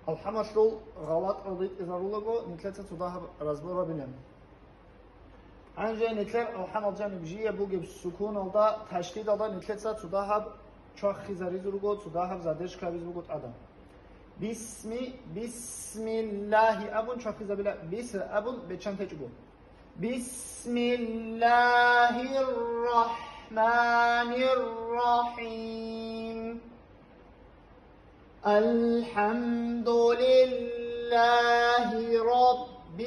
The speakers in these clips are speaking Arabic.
الحمشل غلط قضيت إذا رولغو نتلت تضاهب رزبورا بنام عنجا نتلر الحمل جانب جيه بوجب سكون الدا تشديد الدا نتلت تضاهب چاخ خيزاري زرغو تضاهب زادش كابيز بوجود آدم بسم الله أبون چاخ خيزابيلا بس أبون بچان تجبو بسم الله الرحمن الرحيم الحمد لله رب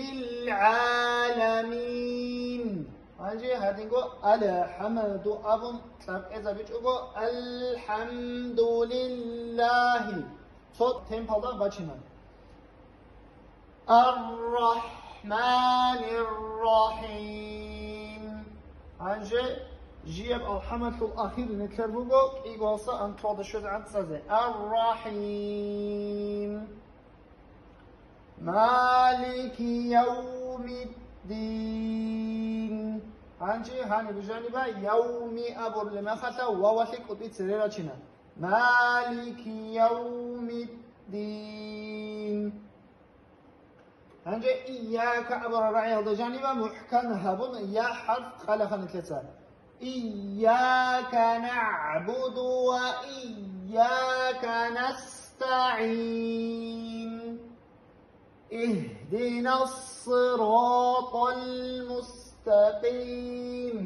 العالمين هاجي هادينغو الحمد أبون تاب إذا بيجوغو الحمد لله صوت تيمبالدا باشينا الرحمن الرحيم هاجي جيب الحمد الأخير نتلربوغو إيغوصا أن تودشوز عن سازي الرحيم مالك يوم الدين هانجي هاني بجانبا يومي أبور لما خطا ووثق قطيت سريرا چنا مالك يوم الدين هانجي إياك أبور رعي هذا جانبا محكم هبون يا حرف خلقا نتلتا إياك نعبد وإياك نستعين اهدنا الصراط المستقيم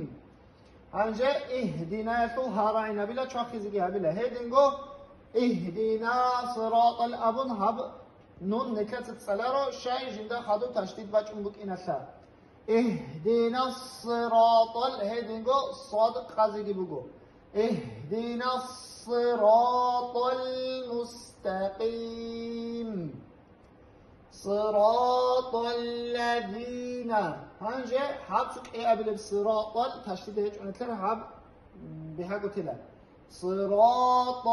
هنجا اهدنا هارعنا بلا تشخيزيها بلا هيدنغو اهدنا صراط الأبن هب نون نكلت تسلارو شاي جندا خادو تشديد باچون بك إنسا اهدنا الصراط الهيدنغو صادق خازيجي بوغو اهدنا الصراط المستقيم صراط الذين هنجا حبسك ايه قبل بصراط تشديد هيك ونتلر حب بهاجو تلا صراط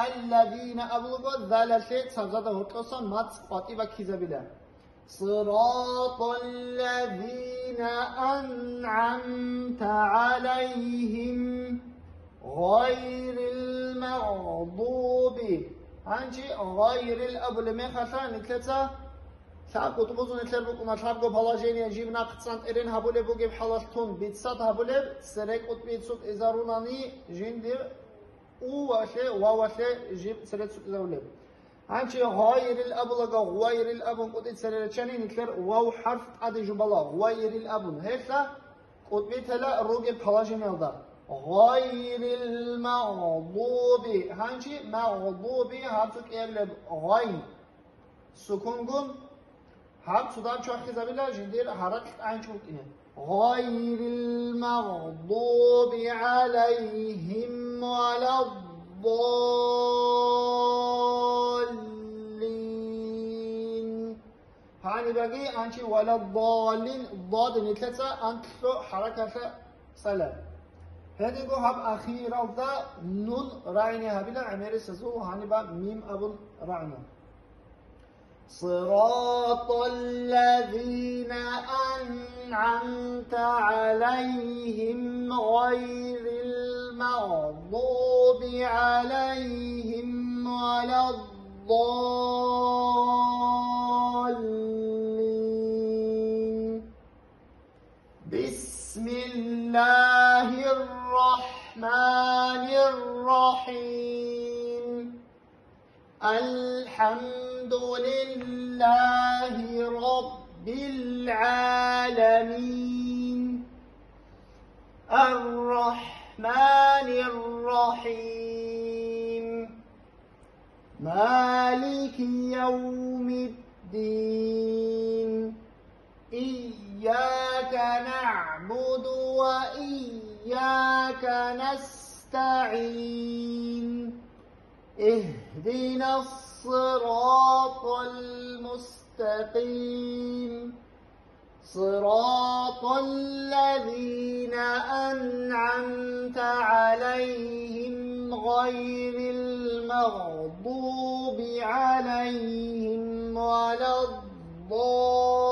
الذين أبلغو ذالشيت سبزاده هرقصا مات قاطبا كيزابيلا صراط الذين أنعمت عليهم غير المغضوب هنجي غير الأبو لمن خلصان نتلتا ساعة قطبوزو نتلر بكم أشابقو بلاجين يجيب ناقصان إرين هبولي بوغيب حلالتون بيتسات هبولي سرق قطبيت سوت إزاروناني جندر وواشي جيب سرق سوت إزارولي هنجي غير الأبو لغا غير الأبو قطبيت سرقشاني نتلر واو حرف قادي جبالا غير الأبو هيسا قطبيت هلا روغيب بلاجين يلدا غير المغضوب هنجي مغضوبي هاتوك يبلب غين سكونغون هات سودان شو خزابيلا جندير حركة عين شوك إنه غير المغضوب عليهم ولا الضالين هاني باقي أنشي ولا الضالين ضاد نتلتا أنتلو حركة سلام هذه هب أخير أودا نون رعينا هبلا عمير سزو هانبا ميم أبن رعنا صراط الذين أنعمت عليهم غير المغضوب عليهم ولا الضالين بسم الله الرحمن الرحيم الحمد لله رب العالمين الرحمن الرحيم مالك يوم الدين إياك نعبد وإياك نستعين اهدنا الصراط المستقيم صراط الذين أنعمت عليهم غير المغضوب عليهم ولا الضالين